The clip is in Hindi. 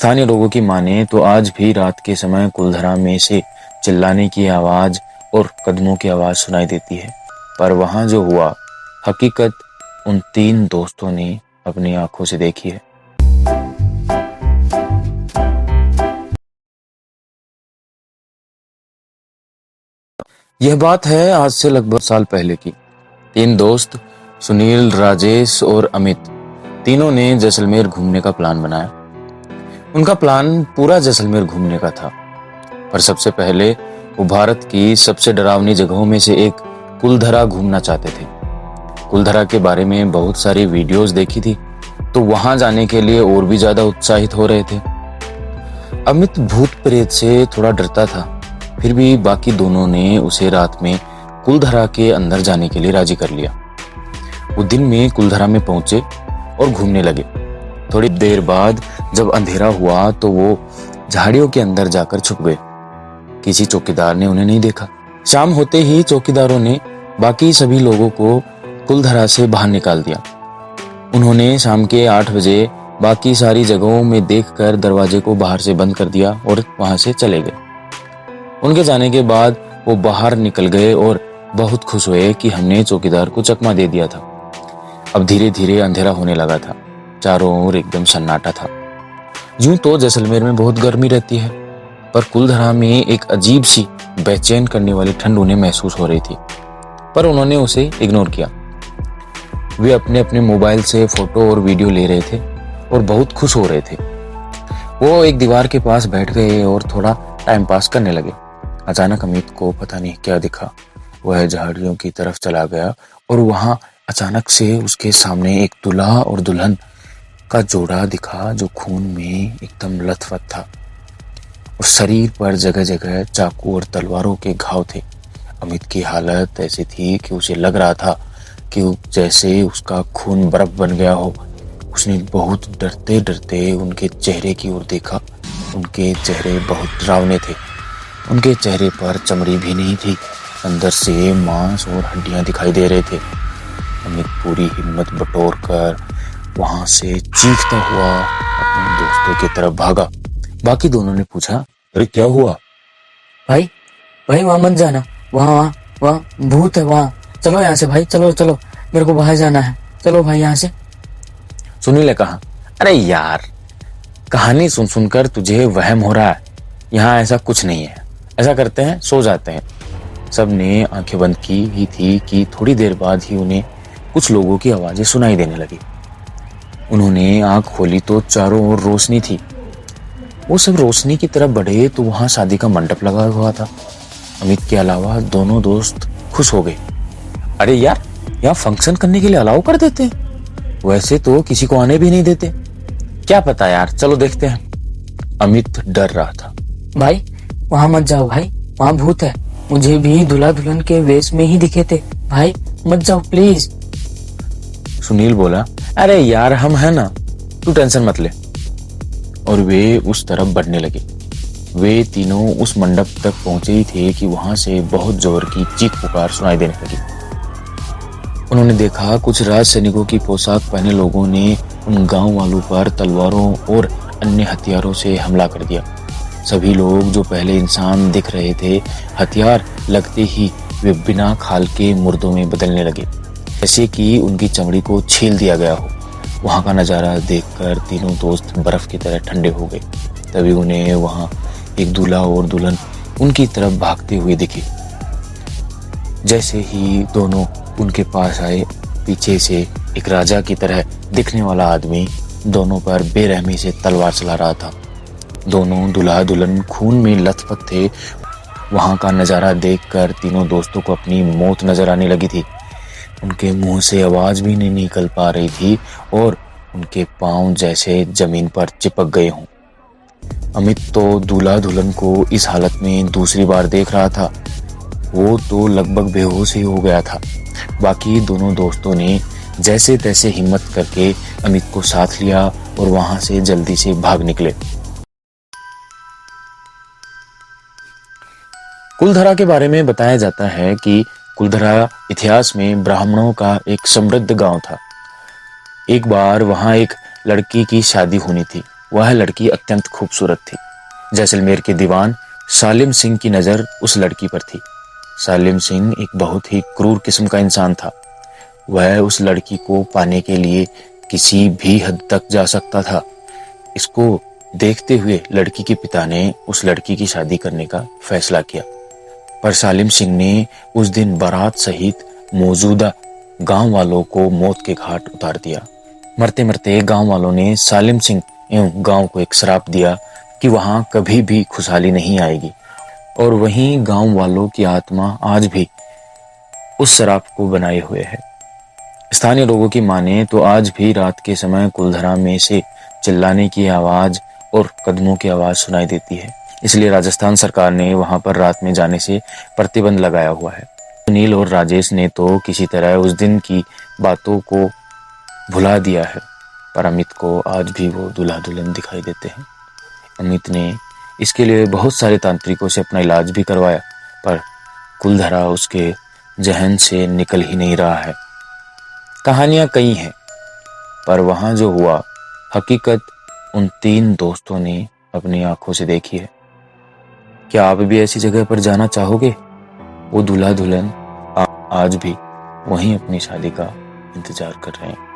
स्थानीय लोगों की माने तो आज भी रात के समय कुलधरा में से चिल्लाने की आवाज और कदमों की आवाज सुनाई देती है। पर वहां जो हुआ, हकीकत उन तीन दोस्तों ने अपनी आंखों से देखी है। यह बात है आज से लगभग साल पहले की। तीन दोस्त सुनील, राजेश और अमित, तीनों ने जैसलमेर घूमने का प्लान बनाया। उनका प्लान पूरा जैसलमेर घूमने का था, पर सबसे पहले वो भारत की सबसे डरावनी जगहों में से एक कुलधरा घूमना चाहते थे। कुलधरा के बारे में बहुत सारी वीडियोस देखी थी, तो वहां जाने के लिए और भी ज्यादा उत्साहित हो रहे थे। अमित भूत प्रेत से थोड़ा डरता था, फिर भी बाकी दोनों ने उसे रात में कुलधरा के अंदर जाने के लिए राजी कर लिया। वो दिन में कुलधरा में पहुंचे और घूमने लगे। थोड़ी देर बाद जब अंधेरा हुआ तो वो झाड़ियों के अंदर जाकर छुप गए। किसी चौकीदार ने उन्हें नहीं देखा। शाम होते ही चौकीदारों ने बाकी सभी लोगों को कुलधरा से बाहर निकाल दिया। उन्होंने शाम के 8 बजे बाकी सारी जगहों में देखकर दरवाजे को बाहर से बंद कर दिया और वहां से चले गए। उनके जाने के बाद वो बाहर निकल गए और बहुत खुश हुए कि हमने चौकीदार को चकमा दे दिया था। अब धीरे धीरे अंधेरा होने लगा था। चारों ओर एकदम सन्नाटा था। यूं तो जैसलमेर में बहुत गर्मी रहती है, पर कुलधरा में एक अजीब सी बेचैन करने वाली ठंड उन्हें महसूस हो रही थी, पर उन्होंने उसे इग्नोर किया। वे अपने अपने मोबाइल से फोटो और वीडियो ले रहे थे और बहुत खुश हो रहे थे। वो एक दीवार के पास बैठ गए और थोड़ा टाइम पास करने लगे। अचानक अमित को पता नहीं क्या दिखा। वह झाड़ियों की तरफ चला गया और वहां अचानक से उसके सामने एक दूल्हा और दुल्हन का जोड़ा दिखा, जो खून में एकदम लथपथ था और शरीर पर जगह जगह चाकू और तलवारों के घाव थे। अमित की हालत ऐसी थी कि उसे लग रहा था कि जैसे उसका खून बर्फ बन गया हो। उसने बहुत डरते डरते उनके चेहरे की ओर देखा। उनके चेहरे बहुत डरावने थे। उनके चेहरे पर चमड़ी भी नहीं थी, अंदर से मांस और हड्डियां दिखाई दे रहे थे। अमित पूरी हिम्मत बटोर कर वहां से चीखता हुआ अपने दोस्तों की तरफ भागा। बाकी दोनों ने पूछा, अरे क्या हुआ? भाई भाई वहां मत जाना, वहां वहां भूत है, वहां चलो यहाँ से भाई, चलो चलो, मेरे को बाहर जाना है, चलो भाई यहाँ से। सुनील ने कहा, अरे यार, कहानी सुन सुनकर तुझे वहम हो रहा है। यहाँ ऐसा कुछ नहीं है। ऐसा करते हैं, सो जाते हैं। सबने आंखें बंद की ही थी कि थोड़ी देर बाद ही उन्हें कुछ लोगों की आवाजें सुनाई देने लगी। उन्होंने आंख खोली तो चारों ओर रोशनी थी। वो सब रोशनी की तरफ बढ़े तो वहां शादी का मंडप लगा हुआ था। अमित के अलावा दोनों दोस्त खुश हो गए। अरे यार, यहाँ फंक्शन करने के लिए अलाउ कर देते हैं, वैसे तो किसी को आने भी नहीं देते। क्या पता यार, चलो देखते हैं। अमित डर रहा था। भाई वहां मत जाओ भाई, वहां भूत है। मुझे भी दूल्हा दुल्हन के वेश में ही दिखे थे। भाई मत जाओ प्लीज। सुनील बोला, अरे यार हम है ना, तू टेंशन मत ले। और वे उस तरफ बढ़ने लगे। वे तीनों उस मंडप तक पहुंचे ही थे कि वहां से बहुत जोर की चीख पुकार सुनाई देने लगी। उन्होंने देखा कुछ राज सैनिकों की पोशाक पहने लोगों ने उन गांव वालों पर तलवारों और अन्य हथियारों से हमला कर दिया। सभी लोग जो पहले इंसान दिख रहे थे, हथियार लगते ही वे बिना खाल के मुर्दों में बदलने लगे, जैसे कि उनकी चमड़ी को छील दिया गया हो। वहां का नजारा देखकर तीनों दोस्त बर्फ की तरह ठंडे हो गए। तभी उन्हें वहां एक दूल्हा और दुल्हन उनकी तरफ भागते हुए दिखे। जैसे ही दोनों उनके पास आए, पीछे से एक राजा की तरह दिखने वाला आदमी दोनों पर बेरहमी से तलवार चला रहा था। दोनों दूल्हा दुल्हन खून में लथपथ थे। वहां का नजारा देखकर तीनों दोस्तों को अपनी मौत नजर आने लगी थी। उनके मुंह से आवाज भी नहीं निकल पा रही थी और उनके पांव जैसे जमीन पर चिपक गए हों। अमित तो दूल्हा दुल्हन को इस हालत में दूसरी बार देख रहा था। वो तो लगभग बेहोश ही हो गया था। बाकी दोनों दोस्तों ने जैसे तैसे हिम्मत करके अमित को साथ लिया और वहां से जल्दी से भाग निकले। कुलधरा के बारे में बताया जाता है कि कुलधरा इतिहास में ब्राह्मणों का एक समृद्ध गांव था। एक बार वहां एक लड़की की शादी होनी थी। वह लड़की अत्यंत खूबसूरत थी। जैसलमेर के दीवान सालिम सिंह की नज़र उस लड़की पर थी। सालिम सिंह एक बहुत ही क्रूर किस्म का इंसान था। वह उस लड़की को पाने के लिए किसी भी हद तक जा सकता था। इसको देखते हुए लड़की के पिता ने उस लड़की की शादी करने का फैसला किया, पर सालिम सिंह ने उस दिन बारात सहित मौजूदा गांव वालों को मौत के घाट उतार दिया। मरते मरते गांव वालों ने सालिम सिंह एवं गांव को एक श्राप दिया कि वहां कभी भी खुशहाली नहीं आएगी, और वहीं गांव वालों की आत्मा आज भी उस श्राप को बनाए हुए है। स्थानीय लोगों की माने तो आज भी रात के समय कुलधरा में से चिल्लाने की आवाज और कदमों की आवाज सुनाई देती है। इसलिए राजस्थान सरकार ने वहां पर रात में जाने से प्रतिबंध लगाया हुआ है। सुनील और राजेश ने तो किसी तरह उस दिन की बातों को भुला दिया है, पर अमित को आज भी वो दूल्हा दुल्हन दिखाई देते हैं। अमित ने इसके लिए बहुत सारे तांत्रिकों से अपना इलाज भी करवाया, पर कुलधरा उसके जहन से निकल ही नहीं रहा है। कहानियां कई हैं, पर वहां जो हुआ हकीकत उन 3 दोस्तों ने अपनी आंखों से देखी है। क्या आप भी ऐसी जगह पर जाना चाहोगे? वो दूल्हा दुल्हन आज भी वहीं अपनी शादी का इंतजार कर रहे हैं।